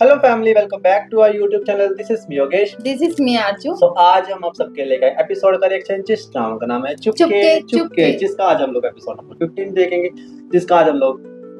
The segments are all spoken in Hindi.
Hello family, welcome back to our YouTube channel. This is me Yogesh. This is me Aarzoo. So आज हम आप सबके लिए गए एपिसोड का रिएक्शन जिस ड्रामा का नाम है चुपके चुपके, जिसका आज हम लोग एपिसोड नंबर 15 देखेंगे,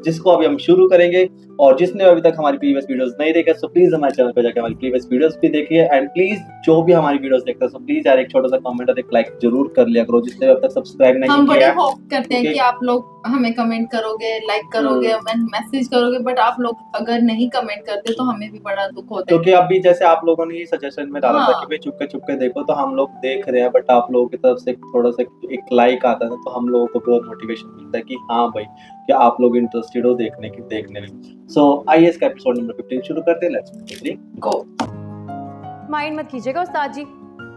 जिसको अभी हम शुरू करेंगे। और जिसने अभी तक हमारी प्रीवियस वीडियोस नहीं देखे सो प्लीज हमारे चैनल पे जाकर हमारी प्रीवियस वीडियोस भी देखिए। एंड प्लीज जो भी हमारी वीडियोस देखता है सो प्लीज यार एक छोटा सा कमेंट और एक लाइक जरूर कर लिया करो, जिसने अब तक सब्सक्राइब नहीं हम बड़े किया है। होप करते हैं कि आप लोग हमें कमेंट करोगे, लाइक करोगे, मैसेज करोगे, बट आप लोग अगर नहीं कमेंट करते तो हमें भी बड़ा दुख होता है। क्योंकि अभी जैसे आप लोगों ने सजेशन में डाला था कि भाई चुपके चुपके देखो, तो हम लोग देख रहे हैं, बट आप लोगों की तरफ से थोड़ा सा एक लाइक आता है तो हम लोगों को बहुत मोटिवेशन मिलता है कि हाँ भाई कि आप लोग इंटरेस्टेड हो देखने में। सो आइए इसका एपिसोड नंबर 15 शुरू करते हैं। Let's go. माइंड मत कीजिएगा उस्ताद जी,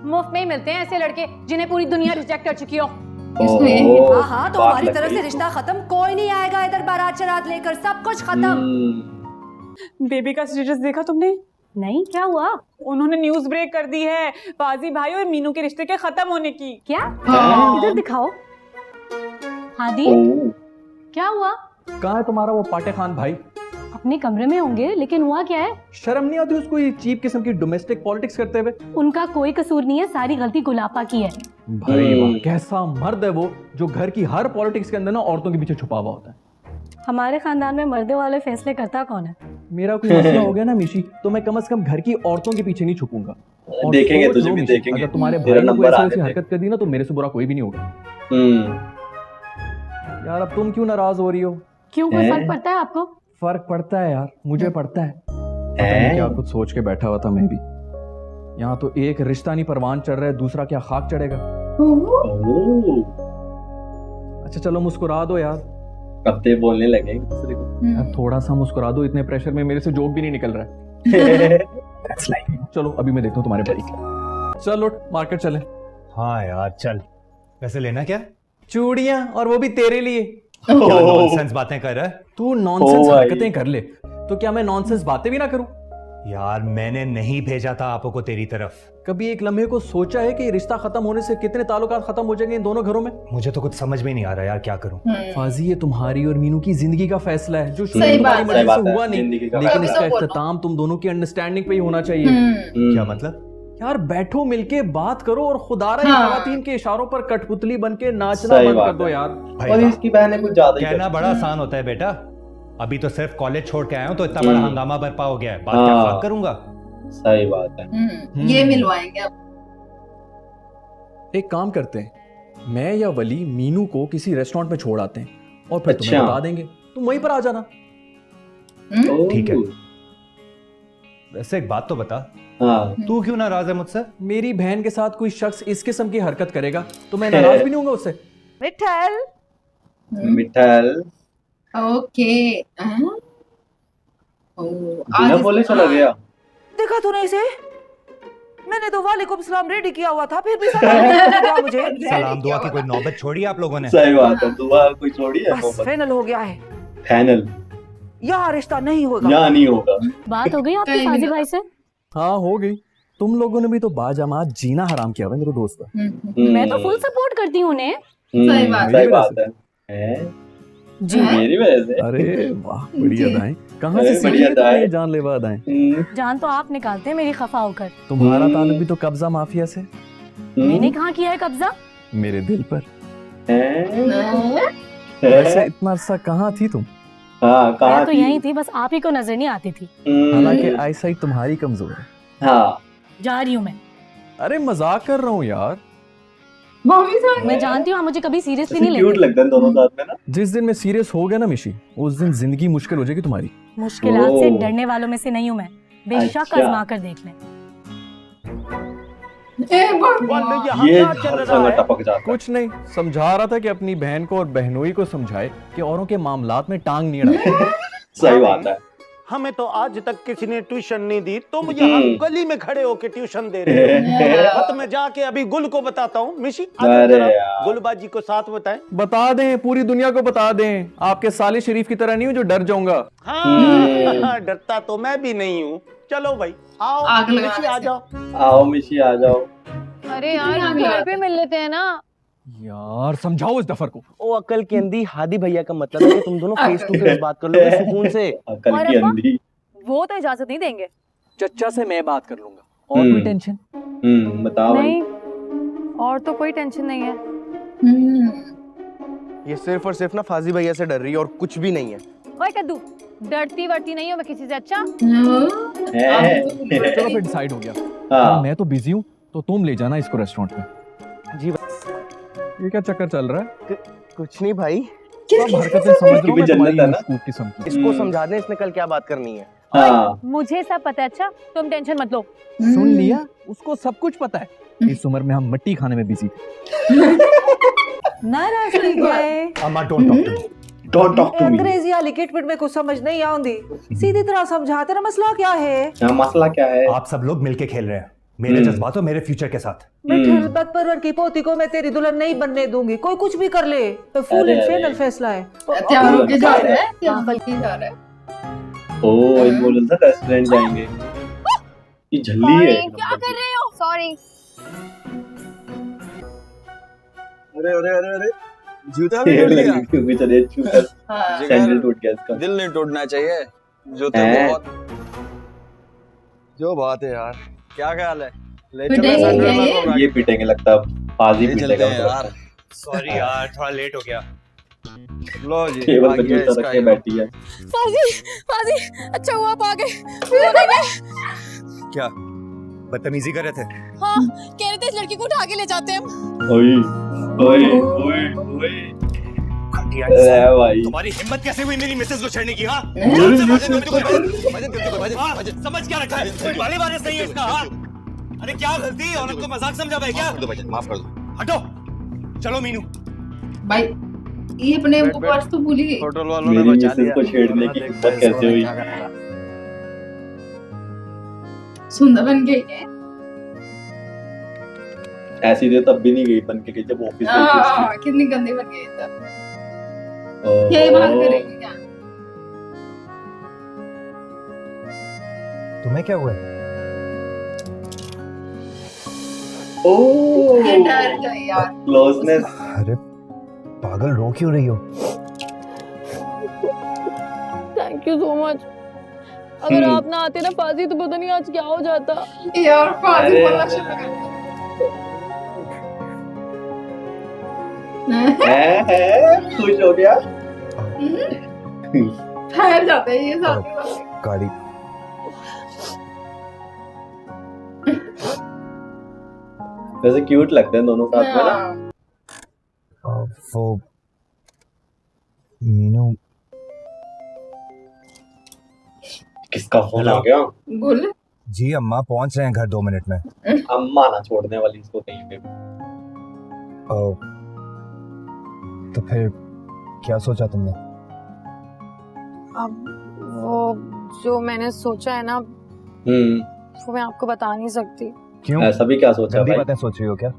मुफ्त में ही मिलते हैं ऐसे लड़के जिन्हें पूरी दुनिया रिजेक्ट कर चुकी हो। हाँ तो हमारी तरफ से रिश्ता खत्म, कोई नहीं आएगा इधर बारात शरात लेकर, सब कुछ खत्म। बेबी का स्टेटस देखा तुमने? नहीं, क्या हुआ? उन्होंने न्यूज ब्रेक कर दी है बाजी भाई और मीनू के रिश्ते के खत्म होने की। क्या? हाँ। इधर दिखाओ। हादी, क्या हुआ? कहाँ है तुम्हारा वो पाटे खान भाई? अपने कमरे में होंगे, लेकिन हुआ क्या है? शर्म नहीं आती उसको ये चीप किस्म की डोमेस्टिक पॉलिटिक्स करते हुए? उनका कोई कसूर नहीं है, सारी गलती गुलापा की है। भाई वाह, कैसा मर्द है वो जो घर की हर पॉलिटिक्स के अंदर ना औरतों के पीछे छुपा हुआ होता है। हमारे खानदान में मर्दे वाले फैसले करता कौन है? मेरा कोई मसला हो गया ना मिशी, तो मैं कम से कम घर की औरतों के पीछे नहीं छुपूंगा। और देखेंगे, सोच तुझे लो भी मिशी, देखेंगे। अगर तुम्हारे तेरा भाई ने कोई नंबर ऐसी आने हरकत कर दी ना तो मेरे से बुरा कोई भी नहीं होगा। यार अब तुम क्यों नाराज हो रही हो? क्यों, कोई फर्क पड़ता है आपको? फर्क पड़ता है यार, मुझे पड़ता है। पता नहीं क्या कुछ सोच के बैठा हुआ था मैं भी। यहाँ तो एक रिश्ता नहीं परवान चढ़ रहा है, दूसरा क्या खाक चढ़ेगा। अच्छा चलो मुस्कुरा दो यार। कब बोलने लगे एक दूसरे को। यार थोड़ा सा मुस्कुरा दो, इतने प्रेशर में मेरे से जोक भी नहीं निकल रहा है। चलो अभी मैं देखता हूँ तुम्हारे भाई। चल उठ, मार्केट चले। हाँ यार चल। वैसे लेना क्या? चूड़ियां, और वो भी तेरे लिए। क्या नॉनसेंस बातें कर रहा है तू नॉनसेंस हरकतें कर ले तो क्या मैं नॉनसेंस बातें भी ना करूं? यार? मैंने नहीं भेजा था आपको को तेरी तरफ। कभी एक लम्हे को सोचा है कि रिश्ता खत्म होने से कितने ताल्लुकात खत्म हो जाएंगे इन दोनों घरों में? मुझे तो कुछ समझ में नहीं आ रहा यार, क्या करूं। फाजी, ये तुम्हारी और मीनू की जिंदगी का फैसला है जो सही बात तुम्हारी मर्जी से हुआ नहीं, जिंदगी का लेकिन फैसला। इसका अभी तो इख्तिताम तुम दोनों की अंडरस्टैंडिंग पे ही होना चाहिए। क्या मतलब? यार बैठो मिलके बात करो और खुदारा ये हाँ। खवातीन के इशारों पर कठपुतली बन के नाचना सही बंद बात कर दो है। यार। भाई और इसकी बहनें कुछ ज्यादा ही कहना बड़ा आसान होता है बेटा। अभी तो सिर्फ कॉलेज छोड़ के आया हूँ तो इतना बड़ा हंगामा बरपा हो गया है, बात क्या हाँ। फाक करूंगा। सही बात है। ये मिलवाएंगे अब। एक काम करते हैं, मैं या वली मीनू को किसी रेस्टोरेंट में छोड़ आते हैं और फिर तुम्हें अच्छा। बता देंगे, तुम वहीं पर आ जाना। ठीक है। वैसे एक बात तो बता, हाँ। तू क्यों नाराज है मुझसे? मेरी बहन के साथ कोई शख्स इस किस्म की हरकत करेगा तो मैं नाराज भी नहीं होऊंगा उससे। मिठल, मिठाल ओके। बिना बोले चला गया। देखा तूने इसे? मैंने तो वालेकुम सलाम रेडी किया हुआ था, फिर भी सलाम नहीं दिया मुझे। सलाम दुआ की कोई नौबत छोड़ी आप लोगों ने? सही बात है, दुआ कोई छोड़ी है। बस फाइनल हो गया है, फाइनल यहाँ रिश्ता नहीं होगा। यहाँ नहीं होगा। बात हो गई आपकी कहीं फाजी नहीं। भाई से? हाँ हो गई। तुम लोगों ने भी तो बाजमात जीना हराम किया हुआ है मेरे दोस्त का। मैं तो फुल सपोर्ट करती हूँ उन्हें। सही बात सही है। बात है। जी मेरी वजह से। अरे वाह, बड़ी जी। अदाएं। कहाँ अरे से सीखी बड़ी है तुमने अदाएं। ये जानलेवा अदाएं? जान तो आप निकालते हैं मेरी खफा होकर। तुम्हारा ताल्लुक भी तो कब्जा माफिया से। मैंने कहाँ किया है कब्जा? मेरे दिल पर। हैं? वैसे इतना अरसा कहाँ थी तुम? हाँ कहाँ मैं तो थी? यहीं थी, बस आप ही को नजर नहीं आती थी। हालांकि आईसाइट तुम्हारी कमजोर है। हाँ जा रही हूँ मैं। अरे मजाक कर रहा हूँ यार। मैं जानती हूँ आप मुझे कभी सीरियसली नहीं क्यूट लेते। लगते हैं दोनों साथ में ना। जिस दिन मैं सीरियस हो गया ना मिशी, उस दिन जिंदगी मुश्किल हो जाएगी तुम्हारी। मुश्किलात से ओह। डरने वालों में से नहीं हूँ मैं, बेशक अच्छा। आजमा कर देख लें। ये हर जगह टपक जाता है। कुछ नहीं, समझा रहा था कि अपनी बहन को और बहनोई को समझाए कि औरों के मामलात में टांग नहीं अड़ाए। सही बात है। हमें तो आज तक किसी ने ट्यूशन नहीं दी, तुम यहाँ गली में खड़े होके ट्यूशन दे रहे हो। तो मैं जाके अभी गुल को बताता हूँ। मिशी अरे जरा यार। गुलबाजी को साथ बताएं। बता दें, पूरी दुनिया को बता दें, आपके साले शरीफ की तरह नहीं हूं जो डर जाऊंगा। हाँ डरता तो मैं भी नहीं हूँ। चलो भाई आओ आग लगा मिशी आ जाओ। आओ मिशी आ जाओ। अरे यार हम घर पे मिल लेते हैं ना। यार समझाओ इस दफर को। ओ अकल की अंधी, हादी भैया का मतलब है कि तुम दोनों फेस टू फेस बात कर लोगे सुकून से। अकल की अंधी। वो तो इजाजत नहीं देंगे। चच्चा से मैं बात कर लूंगा। और कोई टेंशन? बताओ भाई। नहीं, और तो कोई टेंशन नहीं है। ये सिर्फ और सिर्फ ना फाजी भैया से डर रही है और कुछ भी नहीं है। ओए कद्दू, डरती वरती नहीं हो मैं किसी से। अच्छा चलो फिर डिसाइड हो गया। हाँ। मैं तो बिजी हूँ, तो तुम ले जाना इसको रेस्टोरेंट में। जी ये क्या चक्कर चल रहा है? कुछ नहीं भाई, सब हरकतें समझ रहा हूँ मैं जन्नत है ना? तुम्हारी किस्म की। इसको समझा दें इसने कल क्या बात करनी है। हाँ। मुझे सब पता है। अच्छा तुम टेंशन मत लो। सुन लिया, उसको सब कुछ पता है। इस उम्र में हम मिट्टी खाने में बिजी थे। नाराज नहीं गए। अम्मा don't talk to me. Don't talk to me. Angrezi वाली किटपिट में कुछ समझ नहीं आउंदी। सीधी तरह समझाते ना मसला क्या है। मसला क्या है? आप सब लोग मिलके खेल रहे हैं मेरे जज्बात और मेरे फ्यूचर के साथ। मिठल बदपरवर की पोती को मैं तेरी दुल्हन नहीं बनने दूंगी। कोई कुछ भी कर ले, तो फुल एंड फाइनल फैसला है। तैयार होके जा रहा है, तैयार होके जा रहा है। ओ इन बोल रहा था रेस्टोरेंट जाएंगे। ये झल्ली है। क्या कर रहे हो? सॉरी। अरे अरे अरे अरे जूता भी टूट गया। क्योंकि चले जूता सैंडल टूट गया इसका। दिल नहीं टूटना चाहिए। जूते बहुत जो बात है यार। क्या ख्याल है? ले चलो ये पीटेंगे लगता है। फाजी पीटेगा यार। सॉरी यार थोड़ा लेट हो गया। लो जी टेबल पे जूता रख के बैठी है। फाजी, फाजी, अच्छा हुआ आप आ गए। क्या बदतमीजी कर रहे थे? हाँ, कह रहे थे इस लड़की को उठा के ले जाते हैं हम। ओए ओए ओए ओए भाई तुम्हारी हिम्मत कैसे हुई मेरी मिसेस को छेड़ने की? हाँ समझ क्या रखा है? कोई वाले वारिस नहीं है इसका। हाँ अरे क्या गलती, औरत को मजाक समझा भाई क्या? माफ कर दो। हटो चलो मीनू। भाई ये अपने पर्स तो भूल ही गई। होटल वालों ने मेरी बचा मिसेस लिया। को छेड़ने की हिम्मत कैसे हुई? सुंदर बन गई है। ऐसी देर तब भी नहीं गई बन के गई जब ऑफिस में थी। कितनी गंदी बन गई तब। यही बात करेगी क्या? तुम्हें क्या हुआ? ये डर गई यार। क्लोजनेस। अरे पागल रो क्यों रही हो? Thank you so much. अगर आप ना आते ना फाजी तो पता नहीं आज क्या हो जाता। यार फाजी वाला शब्द खुश हो गया। ठहर जाते हैं ये साथ। गाड़ी वैसे क्यूट लगते हैं दोनों साथ में ना। वो मीनू किसका फोन आ गया? बोल। जी अम्मा पहुंच रहे हैं घर 2 मिनट में। अम्मा ना छोड़ने वाली इसको कहीं पे। तो फिर क्या सोचा तुमने? अब वो जो मैंने सोचा है ना वो मैं आपको बता नहीं सकती। क्यों? ऐसा भी क्या सोचा गंदी भाई? बातें सोच रही हो क्या?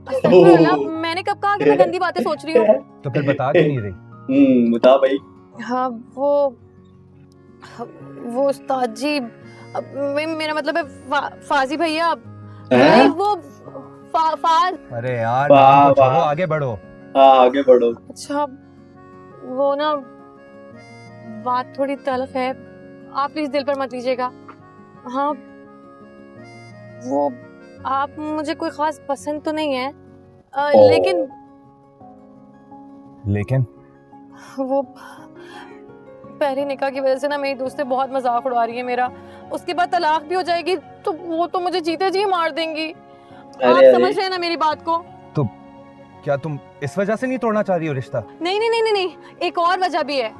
मैंने कब कहा कि मैं गंदी बातें सोच रही हूँ? तो फिर बता क्यों नहीं रही? बता भाई। हाँ वो उस्ताद जी मेरा मतलब है फाजी भैया। नहीं वो फाज। अरे यार नाम तो छोड़ो, आगे बढ़ो। हाँ आगे बढ़ो। अच्छा वो ना बात थोड़ी तल्ख है, आप प्लीज दिल पर मत लीजिएगा। हाँ वो आप मुझे कोई खास पसंद तो नहीं है लेकिन वो पहली निकाह की वजह से ना मेरी दोस्तें बहुत मजाक उड़ा रही है मेरा। उसके बाद तलाक भी हो जाएगी तो वो तो मुझे जीते जी मार देंगी। आप समझ रहे हैं ना मेरी बात को? तो क्या तुम इस वजह से नहीं तोड़ना चाह रही हो रिश्ता? नहीं नहीं नहीं नहीं, नहीं। एक और वजह भी है।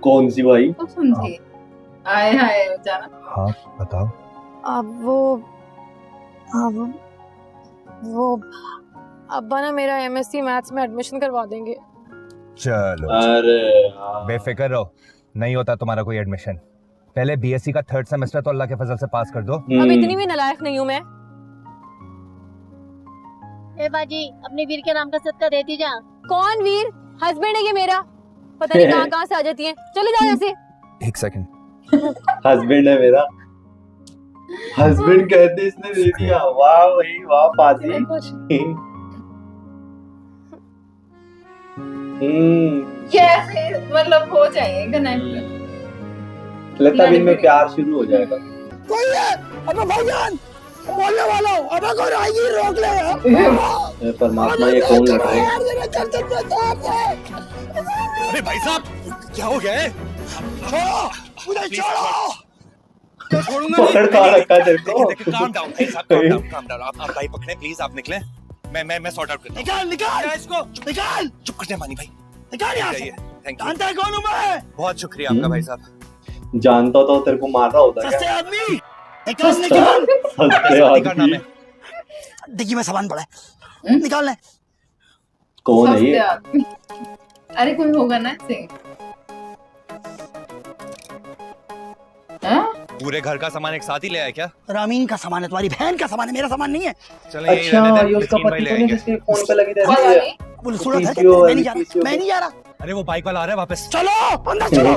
कौन सी भाई? तो समझे। आए हाय जाना। हाँ बताओ। अब वो अब्बा ना मेरा एमएससी मैथ्स में एडमिशन करवा देंगे। चलो अरे बेफिक्र रहो, नहीं होता तुम्हारा कोई एडमिशन। पहले बीएससी का 3rd सेमेस्टर तो अल्लाह के फजल से पास कर दो। अब इतनी भी नालायक नहीं हूँ मैं। ए बाजी अपने वीर के नाम का सदका देती जा। कौन वीर? हस्बैंड है ये मेरा, पता नहीं कहाँ कहाँ से आ जाती है। चले जाओ यहाँ से। 1 सेकंड। हस्बैंड है मेरा। हस्बैंड कहते इसने दे दिया। वाह भाई वाह पाजी। कैसे मतलब हो जाएगा कनेक्ट? लगता है इनमें प्यार शुरू हो जाएगा। कोई है? अबे भाईजान, बोलने वाला हूँ। अबे कोई आएगी, रोक ले यार। परमात्मा, ये कौन लग रहा है? अरे भाई साहब, क्या हो गया है? छोड़ो, मुझे छोड़ो। पकड़ कहाँ रखा है तेरे को? काम डाउन भाई साहब, काम डाउन, काम डाउन। आप भाई पकड़े प्लीज, आप निकले। मैं सॉर्ट आउट करता हूँ। निकाल निकाल इसको, निकाल। चुप कर जा मानी भाई। निकाल यहाँ से। थैंक यू, जानता है कौन हूँ मैं? बहुत शुक्रिया आपका भाई साहब। जानता तो तेरे को मार रहा होता सस्ते क्या? आदमी, निकाल निकाल। सस्ते आदमी। देखिए मैं सामान पड़ा है, निकाल ले। कौन है ये? अरे कोई होगा ना ऐसे। पूरे घर का सामान एक साथ ही ले आए क्या? रामीन का सामान है, तुम्हारी बहन का सामान है, मेरा सामान नहीं है। चलो यही अच्छा, रहने दे, ये उसका मिस्किन भाई पति ले तो नहीं आएंगे। जिसके फोन पे लगी रहती है? बोल सुनो घर पीसीओ मैं नहीं जा पीसीओ रहा, मैं नहीं जा रहा। अरे वो बाइक वाला आ रहा है वापस। चलो अंदर चलो।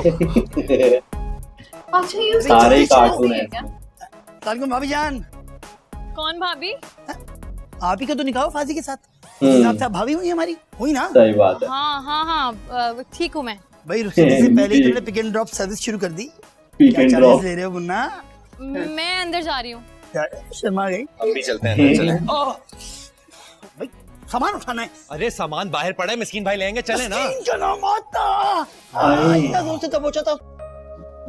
अच्छा ये सारे ही कार्टून है। सलाम भाभी जान। कौन भाभी? आप ही का तो निकाह फाजी के साथ। हम्म। आप भाभी हुई हमारी, हुई ना? सही बात है। हाँ हाँ हाँ, ठीक हूँ मैं। भाई रुखसती से पहले ही तुमने पिक एंड ड्रॉप सर्विस शुरू कर दी। पिक क्या एंड चार्जेस ड्रॉप। ले रहे हो मुन्ना? मैं अंदर जा रही हूँ। शर्मा गई। हम भी चलते हैं, अंदर चलें। भाई सामान उठाना है। अरे सामान बाहर पड़ा है, मिस्किन भाई लेंगे, चले ना। चलो मत। इतना जोर से तो पहुंचा था।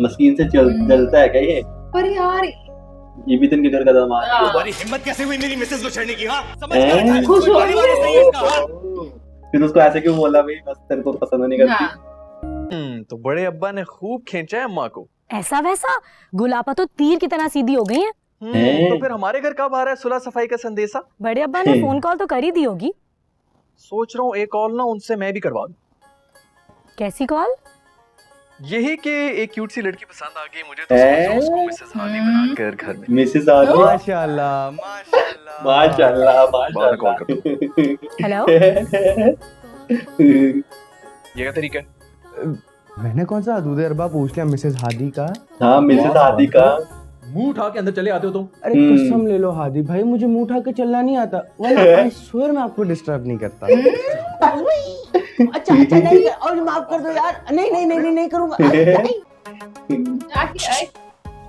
मस्कीन से जलता है क्या ये? पर यार ये भी इनके घर का दामाद है। तुम्हारी हिम्मत कैसे हुई मेरी मिसेस को छेड़ने की? हाँ समझ हैं? गया। खुश हो कोई बारी सही है इसका, हाँ? फिर उसको ऐसे क्यों बोला भाई? बस तेरे को पसंद नहीं करती। हाँ। तो बड़े अब्बा ने खूब खींचा है अम्मा को। ऐसा वैसा गुलाबा तो तीर की तरह सीधी हो गई है। तो फिर हमारे घर कब आ रहा है सुलह सफाई का संदेशा? बड़े अब्बा ने फोन कॉल तो कर ही दी होगी। सोच रहा हूँ एक कॉल ना उनसे मैं भी करवा दूं। कैसी कॉल? यही कि एक क्यूट सी लड़की पसंद आ गई मुझे, तो सोच रहा हूँ उसको मिसेस हादी बनाकर घर में। मिसेस हादी। माशाल्लाह माशाल्लाह माशाल्लाह बाहर कॉल कर दो। हेलो। ये क्या तरीका है? मैंने कौन सा दूध अरबा पूछ लिया मिसेस हादी का? हाँ मिसेस हादी का। मुंह उठा के अंदर चले आते हो तुम? अरे कसम ले लो हादी भाई, मुझे मुंह उठा के चलना नहीं आता। आई स्वेयर मैं आपको डिस्टर्ब नहीं करता। अच्छा अच्छा नहीं और माफ कर दो यार। नहीं नहीं नहीं नहीं करूंगा।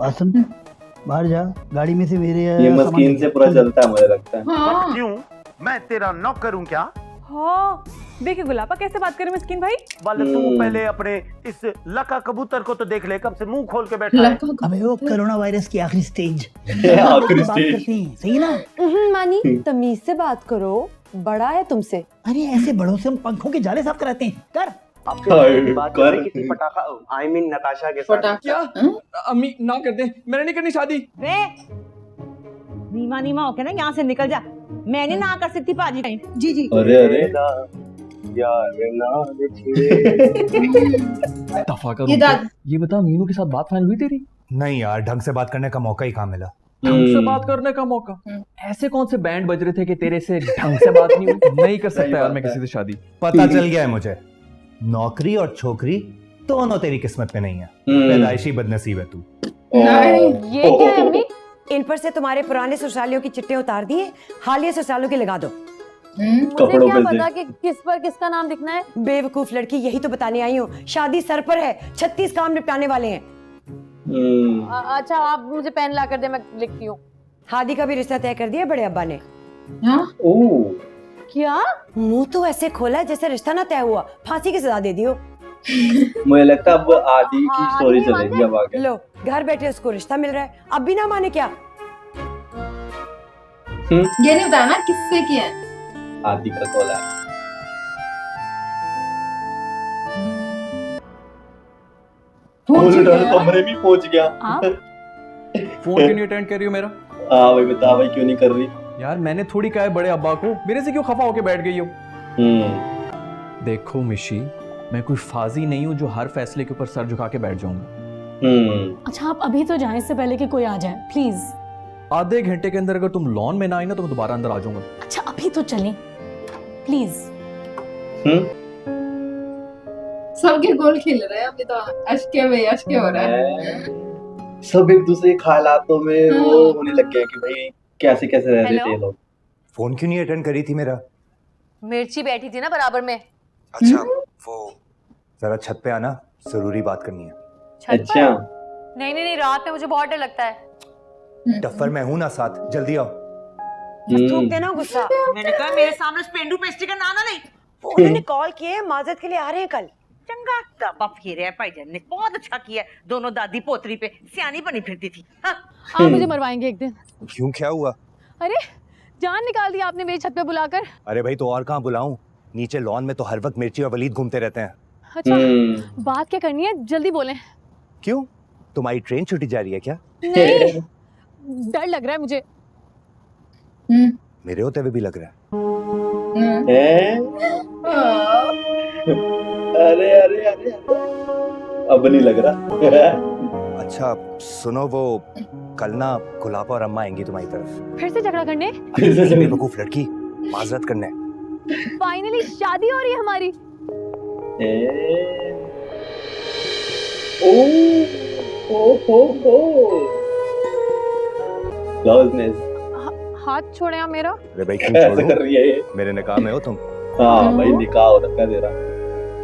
आसम बाहर जा, गाड़ी में से मेरे ये मस्कीन से पूरा चलता है मुझे लगता है। हाँ। क्यों? मैं तेरा नौकर हूँ क्या? हाँ देखिए गुलाबा कैसे बात करे मिस्किन भाई। वाले तू पहले अपने इस लका कबूतर को तो देख ले, कब से मुंह खोल के बैठा है। अबे वो कोरोना वायरस की आखिरी स्टेज। आखिरी स्टेज। सही ना? मानी तमीज से बात करो, बड़ा है तुमसे। अरे ऐसे बड़ों से हम पंखों के जाले साफ कराते हैं। कर कर। पटाखा आई मीन नताशा के साथ। क्या? अम्मी ना कर दे, मैंने नहीं करनी शादी। रे नीमा नीमा होके ना यहाँ से निकल जा। मैं नहीं ना कर सकती पाजी। जी जी। अरे अरे दफा करो। ये बता मीनू के साथ बात फाइनल हुई तेरी? नहीं यार, ढंग से बात करने का मौका ही कहाँ मिला। ढंग से बात करने का मौका? ऐसे कौन से बैंड बज रहे थे कि तेरे से ढंग से बात नहीं हुई? नहीं कर सकता यार मैं किसी से शादी। पता चल गया है मुझे, नौकरी और छोकरी दोनों तेरी किस्मत पे नहीं है। पैदाइशी बदनसीब है तू। ये क्या है अम्मी? इन पर से तुम्हारे पुराने ससुरालियों की चिट्ठे उतार दिए, हालिया ससुरालों की लगा दो। मुझे क्या पता कि किस पर किसका नाम लिखना है? बेवकूफ लड़की, यही तो बताने आई हूँ। शादी सर पर है, 36 काम निपटाने वाले हैं। अच्छा आप मुझे पेन ला कर दे, मैं लिखती हूँ। हादी का भी रिश्ता तय कर दिया बड़े अब्बा ने। क्या? मुंह तो ऐसे खोला है जैसे रिश्ता ना तय हुआ, फांसी की सजा दे दियो। मुझे लगता है अब आदि की स्टोरी चलेगी अब आगे। लो घर बैठे उसको रिश्ता मिल रहा है, अब भी ना माने क्या? ये नहीं बताना किससे किया है। आदि का कॉल है। कमरे में पहुंच गया। फोन क्यों नहीं अटेंड कर रही हो मेरा? हाँ भाई बता भाई क्यों नहीं कर रही? यार मैंने थोड़ी कहा है बड़े अब्बा को, मेरे से क्यों खफा होके बैठ गई हो? देखो मिशी, मैं कोई फाजी नहीं हूँ जो हर फैसले के ऊपर सर झुका के बैठ जाऊंगा। अच्छा आप अभी तो जाएं, इससे पहले कि कोई आ जाए प्लीज। आधे घंटे के अंदर अगर तुम लॉन में ना आई ना तो मैं दोबारा अंदर आ जाऊंगा। अच्छा अभी तो चलें प्लीज। सबके गोल खेल रहे हैं अभी तो। अशके हो रहा है। सब एक दूसरे के हालातों में वो होने लग गए कि भाई कैसे कैसे रह रहे थे ये लोग। फोन क्यों नहीं अटेंड करी थी मेरा? मिर्ची बैठी थी ना बराबर में। अच्छा वो जरा छत पे आना, जरूरी बात करनी है। अच्छा नहीं नहीं नहीं, रात में मुझे बहुत डर लगता है। टफ्फर मैं हूं ना साथ, जल्दी आओ। थूक देना गुस्सा। मैंने कहा मेरे सामने पेंडू पेस्ट्री का नाना नहीं। वो उन्होंने कॉल किए हैं, माजरत के लिए आ रहे हैं कल। चंगा तबा फिर है भाईजान ने, बहुत अच्छा किया। दोनों दादी पोतरी पे सियानी बनी फिरती थी। हाँ। आप मुझे मरवाएंगे एक दिन। क्यों, क्या हुआ? अरे जान निकाल दी आपने मेरी छत पे बुलाकर। अरे भाई तो और कहाँ बुलाऊं? नीचे लॉन में तो हर वक्त मिर्ची और वलीद घूमते रहते हैं। अच्छा बात क्या करनी है, जल्दी बोलें। क्यों, तुम्हारी ट्रेन छुट्टी जा रही है क्या? नहीं डर लग रहा है मुझे। मेरे होते हुए भी लग रहा है। अरे अरे अरे अब नहीं लग रहा। अच्छा सुनो, वो कल ना गुलाबा और अम्मा आएंगी तुम्हारी तरफ। फिर से झगड़ा करने? बेवकूफ लड़की, माजरत करने। फाइनली शादी हो रही है हमारी। हाथ छोड़े आप मेरा। अरे भाई क्यों ऐसा छोड़ूं? कर रही है ये। मेरे निकाह में हो तुम। हाँ भाई निकाह हो रखा है तेरा।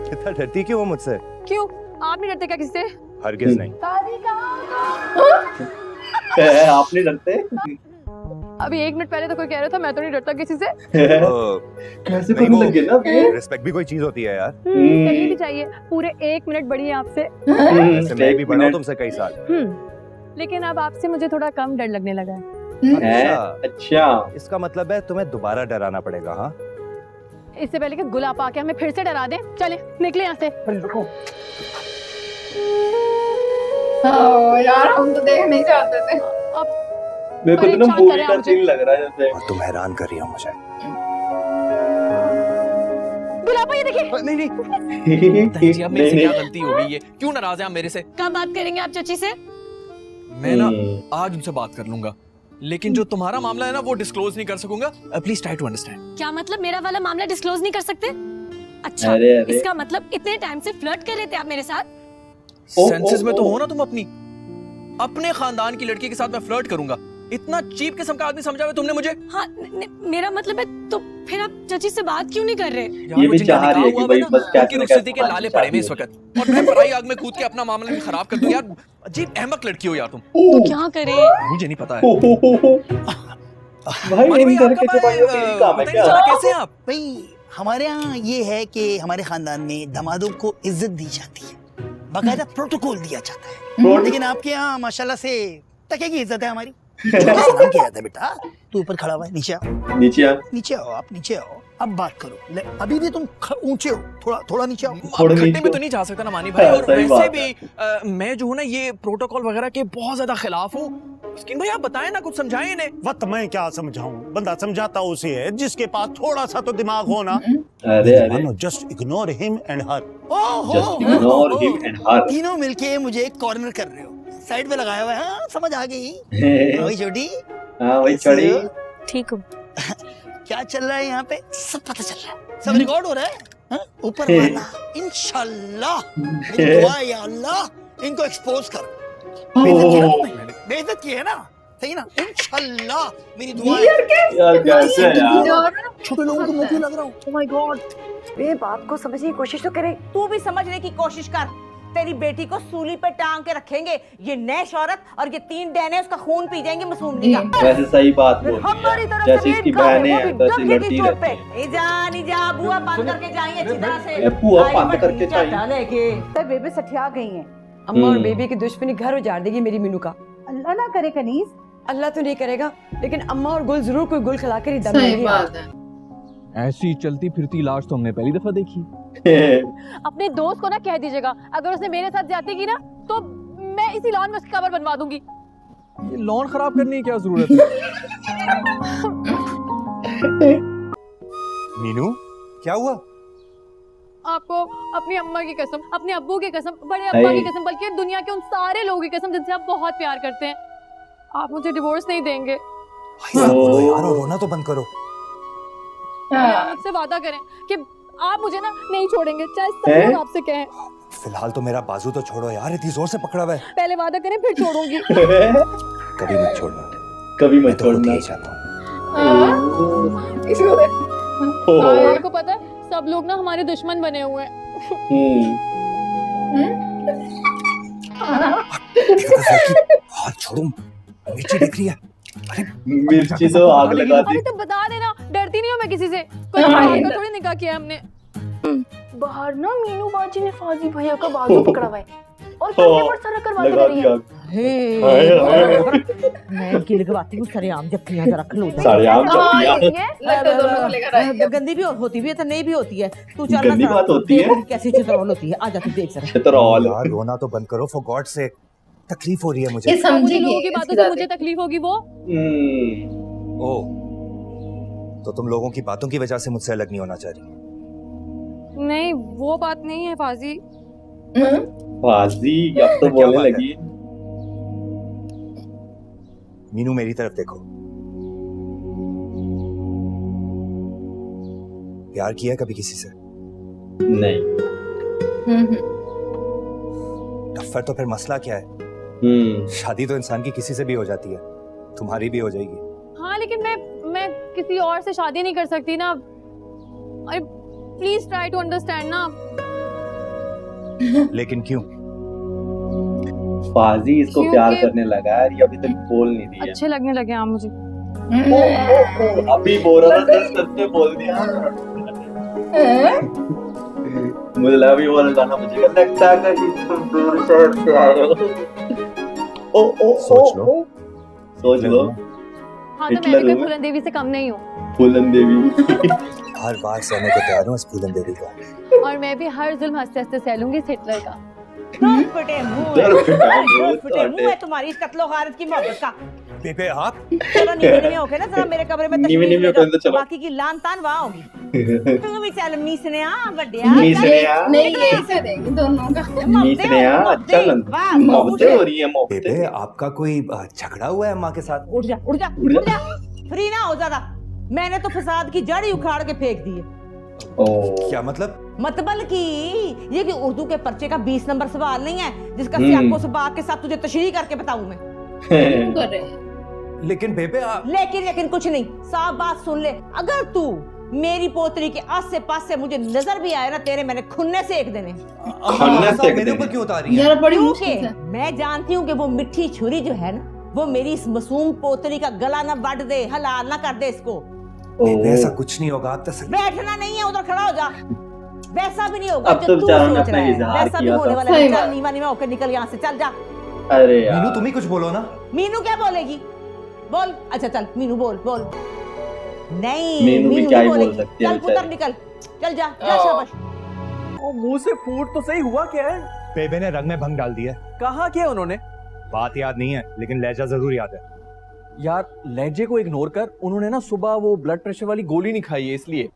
कितना डरती क्यों हो मुझसे? क्यों, आप नहीं डरते क्या किससे? हरगिज नहीं। आप नहीं डरते? अभी 1 मिनट पहले तो कोई कह रहा था मैं तो नहीं डरता किसी से। कैसे करने लगे ना? रिस्पेक्ट भी कोई चीज होती है यार। करनी भी चाहिए। पूरे 1 मिनट बड़ी है आपसे। वैसे मैं भी बड़ा हूं तुमसे कई साल। लेकिन अब आपसे मुझे थोड़ा कम डर लगने लगा है। अच्छा इसका मतलब है तुम्हें दोबारा डराना पड़ेगा। हाँ इससे पहले कि गुलाब आके हमें फिर से डरा दे। चले निकले यहाँ से। रुको यार, हम तो देख नहीं चाहते थे। अब मेरे को तो ना मूवी का सीन लग रहा है जैसे। और तुम हैरान कर रही हो मुझे। गुलाब ये देखिए। नहीं नहीं जी, अब मेरे से क्या गलती हो गई है? क्यों नाराज हैं आप मेरे से? कब बात करेंगे आप चाची से? मैं ना आज उनसे बात कर लूंगा, लेकिन जो तुम्हारा मामला है ना वो डिस्क्लोज नहीं कर सकूंगा। Please try to understand. क्या मतलब मेरा वाला मामला डिस्क्लोज नहीं कर सकते? अच्छा अरे। इसका मतलब इतने टाइम से फ्लर्ट कर रहे थे आप मेरे साथ? सेंसेस में तो हो ना तुम अपनी। अपने खानदान की लड़की के साथ मैं फ्लर्ट करूंगा? इतना चीप किस्म का आदमी समझा हुआ तुमने मुझे? हाँ मेरा मतलब है तो फिर आप चाची से बात क्यों नहीं कर रहे? ये भी चाह रही है कि भाई बस क्या रुखसती के लाले पड़े में इस वक्त, और मैं पराई आग में कूद के अपना मामला भी खराब कर दूं। यार अजीब अहमक लड़की हो यार तुम। तो क्या करें? मुझे नहीं पता है। भाई इन करके तो भाई तेरी काम है क्या? कैसे हैं आप? भाई हमारे यहाँ ये है कि हमारे खानदान में दामादों को इज्जत दी जाती है, बाकायदा प्रोटोकॉल दिया जाता है। लेकिन आपके यहाँ माशाल्लाह से टके की इज्जत है हमारी। सलाम किया जाता है बेटा, तू ऊपर खड़ा हुआ है, नीचे आओ। नीचे आओ आप, नीचे आओ। अब बात करो। अभी भी तुम ऊंचे हो, थोड़ा नीचे आओ। खड्डे में तो नहीं जा सकता ना मानी भाई। और वैसे भी मैं जो हूँ ना ये प्रोटोकॉल वगैरह के बहुत ज्यादा खिलाफ हूँ। स्किन भाई आप बताएं ना, कुछ समझाएं इन्हें। वक्त मैं क्या समझाऊं, बंदा समझाता उसे है जिसके पास थोड़ा सा तो दिमाग हो ना। अरे जस्ट इग्नोर हिम एंड हर। तीनों मिलके मुझे एक कॉर्नर कर रहे हो, साइड पे लगाया हुआ है। हाँ समझ आ गई। वही छोटी। हाँ वही छोटी। ठीक हूँ। क्या चल रहा है यहाँ पे? सब पता चल रहा है, सब रिकॉर्ड हो रहा है। ऊपर वाला इंशाल्लाह, मेरी दुआ है या अल्लाह इनको एक्सपोज कर। बेइज्जत की है ना, सही ना? इंशाल्लाह मेरी दुआ है। यार कैसे यार, छोटे लोगों को मुंह क्यों लग रहा हूँ? ओह माय गॉड, मेरी बात को समझने की कोशिश तो करे। तू भी समझने की कोशिश कर। तेरी बेटी को सूली पे टांग के रखेंगे ये नैश औरत, और ये 3 डैने उसका खून पी जाएंगे मासूमनी का। वैसे सही बात बोल रही है, जैसे इसकी बहनें हैं तो ऐसी लड़ती रहती है। जा बुआ बंद करके जाइए अच्छी तरह से। बुआ बंद करके जाइए। बेबी सठिया गई हैं। अम्मा और बेबी की दुश्मनी घर उजाड़ देगी मेरी मीनू का। अल्लाह ना करे कनीज। अल्लाह तो नहीं करेगा, लेकिन अम्मा और गुल जरूर कोई गुल खिलाकर ही दम सही बात है। ऐसी चलती फिरती लाश तो हमने पहली दफा देखी। अपने दोस्त को ना कह दीजिएगा, अगर उसने मेरे साथ ज्यादती की ना तो मैं इसी लॉन में उसकी कब्र बनवा दूंगी। ये लॉन खराब करने की क्या जरूरत है? मीनू क्या हुआ? आपको अपनी अम्मा की कसम, अपने अब्बू की कसम, बड़े अब्बा की कसम, बल्कि दुनिया के उन सारे लोगों की कसम जिनसे आप बहुत प्यार करते हैं, आप मुझे डिवोर्स नहीं देंगे। बोलो यार, और रोना तो बंद करो। आपसे वादा करें कि आप मुझे ना नहीं छोड़ेंगे, चाहे सब लोग आपसे कहें। फिलहाल तो मेरा बाजू तो छोड़ो यार, इतनी जोर से पकड़ा हुआ है। पहले वादा करें फिर छोड़ूंगी। कभी मत छोड़ना, कभी मत छोड़ना। आपको पता है सब लोग ना हमारे दुश्मन बने हुए हैं। हाथ छोड़ो, मिर्ची दिख रही है। मिर्ची तो आग लगा दी। अरे तो बता देना, डरती नहीं हूँ मैं किसी से। कोई थोड़ी निकाह किया हमने। बाहर ना मीनू बाजी ने फाजी भैया का बाजू पकड़ा हुआ है और कंधे पर सर करवा के रही है। मैं इनकी लगवाती हूँ सरेआम जफ्फियां जरा खलोता। सरेआम जफ्फियां गंदी भी होती भी है तो नहीं भी होती है। तू चल गंदी बात होती है। कैसी चित्रौल होती है, आजा तू देख जरा। चित्रौल यार रोना तो बंद करो, फॉर गॉड से तकलीफ हो रही है मुझे। ये समझी लोगों की बातों से मुझे तकलीफ होगी वो। ओ, तो तुम लोगों की बातों की वजह से मुझसे अलग नहीं होना चाह रही? नहीं वो बात नहीं है फाजी। फाजी अब तो बोलने लगी। मीनू मेरी तरफ देखो, प्यार किया कभी किसी से? नहीं। फिर तो फिर मसला क्या है? शादी तो इंसान की किसी से भी हो जाती है, तुम्हारी भी हो जाएगी। हाँ लेकिन मैं किसी और से शादी नहीं कर सकती ना। अरे प्लीज ट्राई टू अंडरस्टैंड ना। लेकिन क्यों? फाजी इसको प्यार करने लगा है, ये अभी तक बोल नहीं रही है। अच्छे लगने लगे आप मुझे। अभी बोल रहा था 10 मिनट में बोल दिया। मुझे लगा भी वो गाना मुझे लगता है कि तुम दूर शहर से आए हो। सोच लो। हाँ तो मैं भी कोई फूलन देवी से कम नहीं हूँ। फूलन देवी हर बार सहने को तैयार हूँ इस फूलन देवी का। और मैं भी हर जुल्म हंसते हंसते सह लूंगी इस हिटलर का। फटे मुंह है तुम्हारी इस कत्लो गारत की मोहब्बत का। बेबे आप चलो नीवे होके ना जरा मेरे कमरे में तशरीफ ले जाओ, बाकी की लान तान वहां होगी। तू भी चल मीसने आ बड्डिया। नहीं यही से देंगे दोनों का। मीसने चल मोहब्बतें हो रही है। बेबे आपका कोई झगड़ा हुआ है माँ के साथ? उठ जा उठ जा उठ जा, फ्री ना हो ज्यादा। मैंने तो फसाद की जड़ ही उखाड़ के फेंक दी है। क्या मतलब? मतबल की ये कि उर्दू के पर्चे का 20 नंबर सवाल नहीं है जिसका सियाको सबाक के साथ तुझे तशरीह करके बताऊं मैं। लेकिन बेबे आप... लेकिन कुछ नहीं, साफ बात सुन ले। अगर तू मेरी पोतरी के आसे पास से मुझे नजर भी आए ना, तेरे मैंने खुन्ने सेक देने। मेरे ऊपर क्यों उतारी है? क्योंकि मैं जानती हूँ कि वो मिट्टी छुरी जो है ना, वो मेरी इस मासूम पोतरी का गला ना बढ़ दे, हलाल ना कर दे इसको। ऐसा कुछ नहीं होगा। आप बैठना नहीं है, उधर खड़ा हो जा। वैसा भी नहीं होगा अब तो जो तू सोच रहा है, इजहार वैसा भी किया होने था। वाला है। चल नीवा नीवा होकर निकल यहाँ से, चल जा। अरे यार मीनू तुम ही कुछ बोलो ना। मीनू क्या बोलेगी? बोल। अच्छा चल मीनू बोल बोल। नहीं मीनू भी क्या ही बोल सकती है। चल पुत्र निकल, चल जा जा शाबाश। ओ मुंह से फूट तो सही, हुआ क्या है? बेबे ने रंग में भंग डाल दिया। कहा क्या उन्होंने? बात याद नहीं है लेकिन लहजा जरूर याद है। यार लहजे को इग्नोर कर, उन्होंने ना सुबह वो ब्लड प्रेशर वाली गोली नहीं खाई है इसलिए।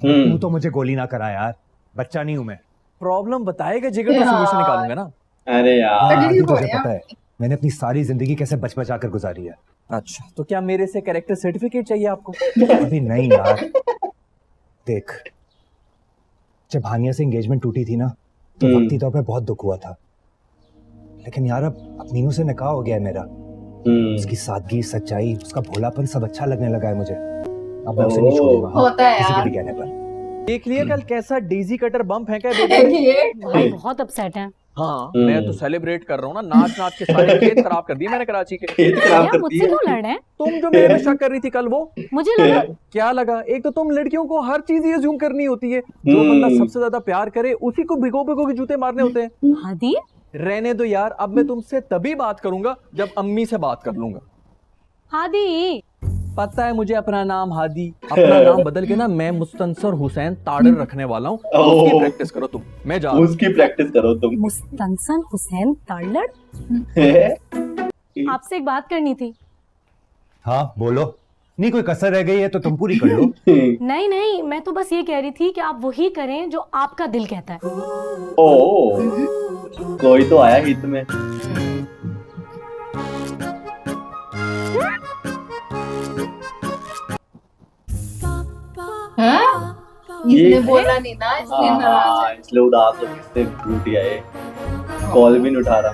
तू तो मुझे गोली ना करा यार, बच्चा नहीं हूँ मैं। प्रॉब्लम बताएगा जिगर का सोल्यूशन निकालूंगा ना। अरे यार तुझे पता है मैंने अपनी सारी जिंदगी कैसे बच बचा कर गुजारी है। अच्छा तो क्या मेरे से कैरेक्टर सर्टिफिकेट चाहिए आपको? अभी नहीं यार। देख जब हानिया से एंगेजमेंट टूटी थी ना, तो वक्ती तौर पे बहुत दुख हुआ था। लेकिन यार अब मीनू से निकाह हो गया है मेरा। उसकी सादगी, सच्चाई, उसका भोलापन सब अच्छा लगने लगा है मुझे। अब मैं उसे नहीं छोड़ूंगा। होता है किसी के यार। भी कहने पर। देख लिया कल कैसा डेजी कटर बम फेंका है बेटे। भाई बहुत अपसेट है। हाँ मैं तो सेलिब्रेट कर रहा हूँ ना, नाच नाच के सारे खेत खराब कर दिए मैंने कराची के। मुझसे क्यों लड़ रहे हैं? तुम जो मेरे पे शक कर रही थी कल, वो मुझे लगा क्या लगा? एक तो तुम लड़कियों को हर चीज ये ज़ूम करनी होती है। जो बंदा सबसे ज्यादा प्यार करे उसी को भिगो भिगो के जूते मारने होते हैं। हादी रहने दो यार, अब मैं तुमसे तभी बात करूंगा जब अम्मी से बात कर लूंगा। हादी पता है मुझे अपना नाम हादी, अपना नाम बदल के ना मैं मुस्तंसर हुसैन ताड़र रखने वाला हूँ। उसकी प्रैक्टिस करो तुम, मैं जा। उसकी प्रैक्टिस करो तुम। मुस्तंसर हुसैन ताड़र। आपसे एक बात करनी थी। हाँ बोलो। नहीं कोई कसर रह गई है तो तुम पूरी कर लो। नहीं नहीं, मैं तो बस ये कह रही थी कि आप वही करें जो आपका दिल कहता है। ओ कोई तो आया हित में। इसने बोला नहीं ना, इसलिए नाराज है। इसलिए उदास हो, इससे टूट गया है। कॉल भी नहीं उठा रहा।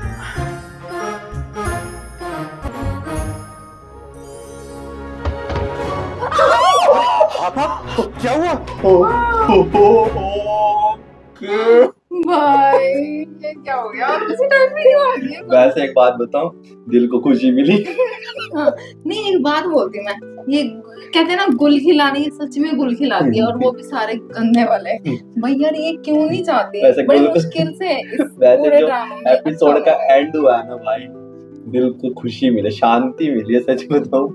क्या हुआ? भाई ये क्या हो गया, और उसी टाइम पे क्यों आ गई? वैसे एक बात बताऊं, दिल को खुशी मिली। हाँ, नहीं एक बात बोलती हूँ मैं, ये कहते हैं ना गुल खिलानी, सच में गुल खिलाती है, और वो भी सारे गंदे वाले। भैया ये क्यों नहीं चाहती, वैसे बड़ी गुल- मुश्किल से इस वैसे पूरे जो ड्रामा में एपिसोड अच्छा का एंड हुआ है ना भाई, दिल को खुशी मिले, शांति मिली है, सच बताऊं।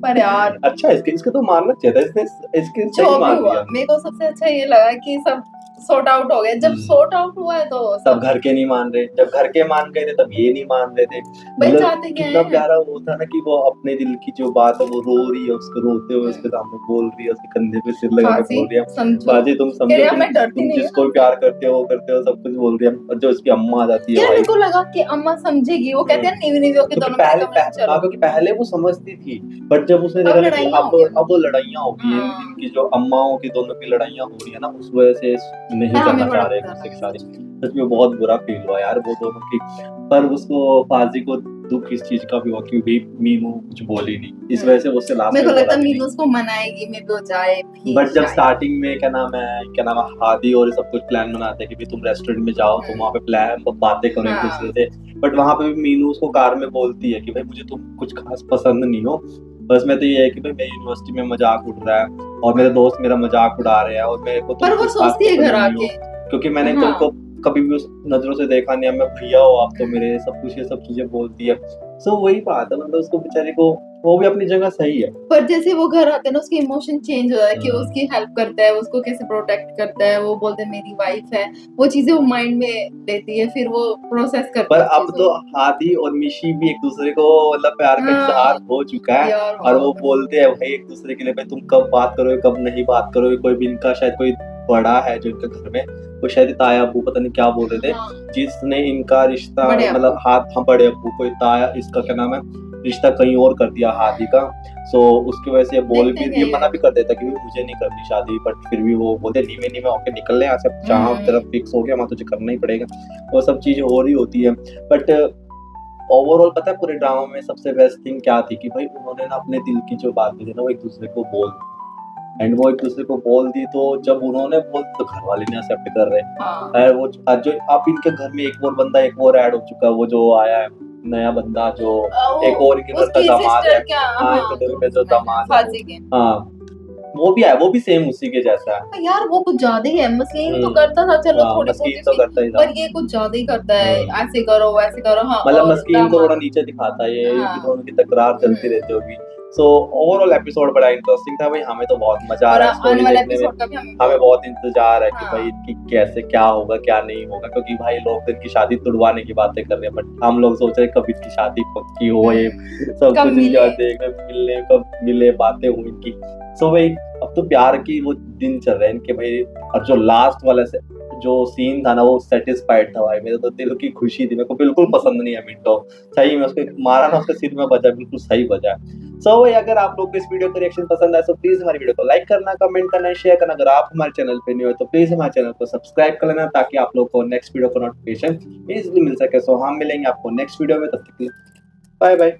पर यार अच्छा इसके तो मानना चाहिए था, इसके जो सही भी मान हुआ दिया। मेरे को सबसे अच्छा ये लगा कि सब सॉर्ट आउट हो गए। जब सॉर्ट आउट हुआ है तो सब घर के नहीं मान रहे, जब घर के मान गए थे तब ये नहीं मान रहे थे। भाई मतलब चाहते क्या कितना है? प्यारा वो था ना कि वो अपने दिल की जो बात है वो रो रही है, उसको रोते हुए उसके सामने बोल रही है, उसके कंधे पे सिर लगा के बाजी, बोल रही है, समझो। बाजी तुम कह रही है, समझो, मैं डरती तुम नहीं जिसको भी प्यार करते हो वो करते हो, सब कुछ बोल रही है। और जो उसकी अम्मा आ जाती है यार भाई, मेरे को लगा कि अम्मा समझेगी, वो कहते हैं नीवी नीवियों के क्योंकि दोनों मेरे कमरे में चलो। क्योंकि पहले वो समझती थी, बट जब उसने अब देखा ना कि लड़ाइयाँ हो गई। अब वो लड़ाइयाँ हो गई हैं, इनकी जो अम्माओं की दोनों की लड़ाइयाँ हो रही है ना, उस वजह से नहीं हाँ, करना हमें चाह बड़ा रहे डर दूसरे की शादी। सच में बहुत बुरा फील हुआ यार वो दोनों की। पर उसको फाजी को दुख इस चीज का भी हुआ कि भाई मीनू कुछ बोली नहीं, इस वजह से वो उससे लास्ट मेरे में को लगता बोला भी मीनू उसको मनाएगी, मे भी वो जाए भी बट जब शायद। स्टार्टिंग में क्या नाम है हादी और ये सब कुछ प्लान बनाते हैं कि भाई तुम रेस्टोरेंट में जाओ, तुम वहाँ पे प्लान बातें करो एक दूसरे से, बट वहाँ पे भी मीनू उसको कार में बोलती है कि भाई मुझे तुम कुछ खास पसंद नहीं हो, बस मैं तो ये है कि भाई मेरी यूनिवर्सिटी में मजाक उड़ रहा है और मेरे दोस्त मेरा मजाक उड़ा रहे हैं और मेरे को पर वो सोचती है घर आके, क्योंकि मैंने हाँ। तुमको कभी भी उस नजरों से देखा नहीं है, मैं भैया हो आप तो मेरे, सब कुछ ये सब चीजें बोलती है। सो वही बात है, मतलब उसको बेचारे को, वो भी अपनी जगह सही है। पर जैसे वो घर आते हैं ना उसके इमोशन चेंज हो जाता है कि वो उसकी हेल्प करता है, उसको कैसे प्रोटेक्ट करता है, वो बोलते हैं मेरी वाइफ है, वो चीजें वो माइंड में लेती है, फिर वो प्रोसेस करती पर है अब तो हादी और मिशी भी एक दूसरे को मतलब प्यार का इजहार हो चुका है, यार, और वो बोलते हैं भाई एक दूसरे के लिए भाई तुम कब बात करोगे कब नहीं बात करोगे। कोई भी इनका शायद कोई बड़ा है जो इनके घर में, वो शायद ताया अबू पता नहीं क्या बोल रहे थे, जिसने इनका रिश्ता मतलब हाथ बड़े अबू को ताया इसका क्या नाम है रिश्ता कहीं और कर दिया हादी का। सो उसकी वजह से ये बोल भी ये मना भी कर देता कि मुझे नहीं करनी शादी, बट फिर भी वो बोलते नीवे होके निकल ले यहाँ से, जहाँ तरफ फिक्स हो गया वहाँ तुझे करना ही पड़ेगा, वो सब चीजें हो रही होती है। बट ओवरऑल पता है पूरे ड्रामा में सबसे बेस्ट थिंग क्या थी कि भाई उन्होंने ना अपने दिल की जो बात थी ना वो एक दूसरे को बोल दी, एंड वो एक दूसरे को बोल दी, तो जब उन्होंने बोल तो घर वाले नहीं एक्सेप्ट कर रहे हैं। वो जो अब इनके घर में एक और बंदा एक और ऐड हो चुका है, वो जो आया है नया बंदा जो एक और इनके घर का दामाद है, हाँ इनके घर में जो दामाद है, हाँ वो भी है, वो भी सेम उसी के जैसा है। यार वो कुछ ज्यादा ही है, मस्लिन तो करता था चलो थोड़ी मस्कीन तो करता ही था, पर ये कुछ ज्यादा ही करता है, ऐसे करो वैसे करो। हाँ मतलब मस्कीन को थोड़ा नीचे दिखाता है, ये दोनों की तकरार चलती रहती होगी। सो ओवरऑल एपिसोड बड़ा इंटरेस्टिंग था भाई, हमें तो बहुत मजा आ रहा है स्टोरी देखने में, हमें बहुत इंतजार है कि भाई इनकी कैसे क्या होगा क्या नहीं होगा, क्योंकि भाई लोग इनकी शादी तुड़वाने की बातें कर रहे हैं, बट हम लोग सोच रहे हैं कब इसकी शादी पक्की हो, ये सब कुछ देखने मिलने कब मिले बातें हुई इनकी। सो भाई अब तो प्यार की वो दिन चल रहे हैं इनके भाई, और जो लास्ट वाला जो सीन था ना वो सेटिस्फाइड था भाई, मेरे तो दिल की खुशी थी, मेरे को बिल्कुल पसंद नहीं है मिंटो, सही में उसको मारा ना उसके सिर में बजा, बिल्कुल सही बजा। सो भाई अगर आप लोग को इस वीडियो का रिएक्शन पसंद आए तो प्लीज हमारी वीडियो को लाइक करना, कमेंट करना, शेयर करना। अगर आप हमारे चैनल पे न्यू हो तो प्लीज हमारे चैनल को सब्सक्राइब कर लेना ताकि आप लोग को नेक्स्ट वीडियो का नोटिफिकेशन इजीली मिल सके। सो हम मिलेंगे आपको नेक्स्ट वीडियो में, तब तक के लिए बाय बाय।